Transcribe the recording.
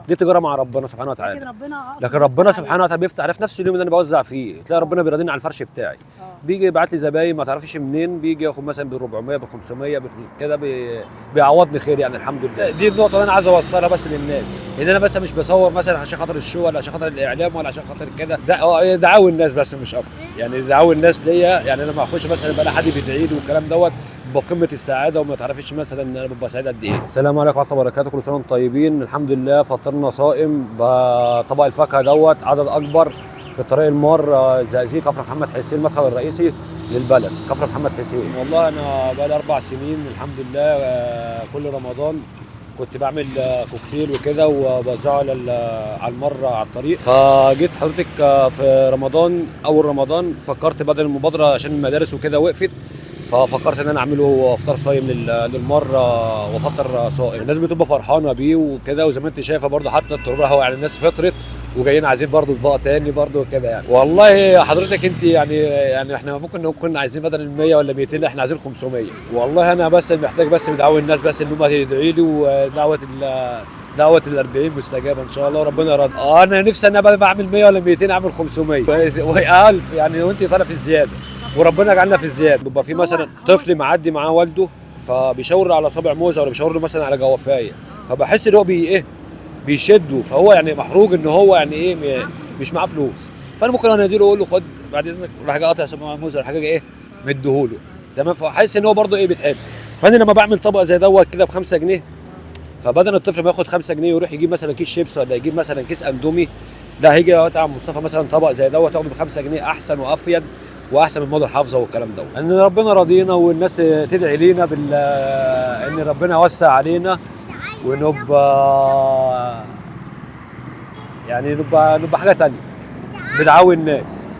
دي تجاره مع ربنا سبحانه لكن وتعالى. ربنا لكن ربنا سبحانه وتعالى بيفتح عليه في نفس اليوم اللي انا بوزع فيه، تلاقي ربنا بيراضيني على الفرش بتاعي. بيجي يبعت لي زباين ما تعرفيش منين، بيجي ياخد مثلا ب 400 ب 500 كده بيعوضني خير يعني الحمد لله. دي النقطه اللي انا عايز اوصلها بس للناس، ان انا بس مش بصور مثلا عشان خاطر الشو ولا عشان خاطر الاعلام ولا عشان خاطر كده، دعاوي الناس بس مش اكتر. يعني دعاوي الناس ليا، يعني انا ما اخش مثلا يبقى حد بيدعي لي والكلام دوت، ببقى في قمه السعاده وما تعرفيش مثلا انا ببقى سعيد قد ايه. السلام عليكم ورحمه الله وبركاته، كل سنه وانتم طيبين. الحمد لله فطرنا صائم بطبق الفاكهه دوت عدد اكبر في الطريق المار زقازيق كفر محمد حسين، المدخل الرئيسي للبلد كفر محمد حسين. والله انا بقى لي 4 سنين الحمد لله كل رمضان كنت بعمل كوكتيل وكده وبوزعه على المر على الطريق. فجيت حضرتك في رمضان، اول رمضان فكرت بدل المبادره عشان المدارس وكده وقفت، ففكرت ان انا اعمله افطار صايم للمر وافطر صائم. الناس بتبقى فرحانه بيه وكده، وزي ما انت شايفه برضه حتى التربه هو يعني الناس فطرت وجايين عايزين برضه اطباق تاني برضه كده يعني. والله حضرتك انت يعني احنا ممكن نكون عايزين بدل ال 100 ولا 200، احنا عايزين 500. والله انا بس محتاج بس بدعوه الناس بس ان هم يدعوا لي، ودعوه دعوه ال 40 مستجابه ان شاء الله وربنا راضي. انا نفسي انا بدل ما اعمل 100 ولا 200 اعمل 500 وهي 1000 يعني، وانت طالع في الزياده وربنا يجعلنا في الزياده. بيبقى في مثلا طفل معدي معاه والده فبيشاور على صابع موزه ولا بيشاور له مثلا على جوافايه، فبحس ان هو بيشده، فهو يعني محروج ان هو يعني مش معاه فلوس. فانا ممكن انا اديله اقول له خد بعد اذنك، راح قاطع صابع موزه ولا حاجه مديهوله تمام، فحاسس ان هو برضه بيتحب. فانا لما بعمل طبق زي دوت كده ب 5 جنيه، فبدل الطفل ما ياخد 5 جنيه ويروح يجيب مثلا كيس شيبس ولا يجيب مثلا كيس اندومي، لا هيجي يا عم مصطفى مثلا طبق زي دوت ياخده ب 5 جنيه احسن وافيد واحسن من ماضي الحافظه والكلام دوت. ان ربنا راضينا والناس تدعي لينا ان ربنا يوسع علينا ونبقى يعني نبقى حاجه ثانيه بدعاوي الناس.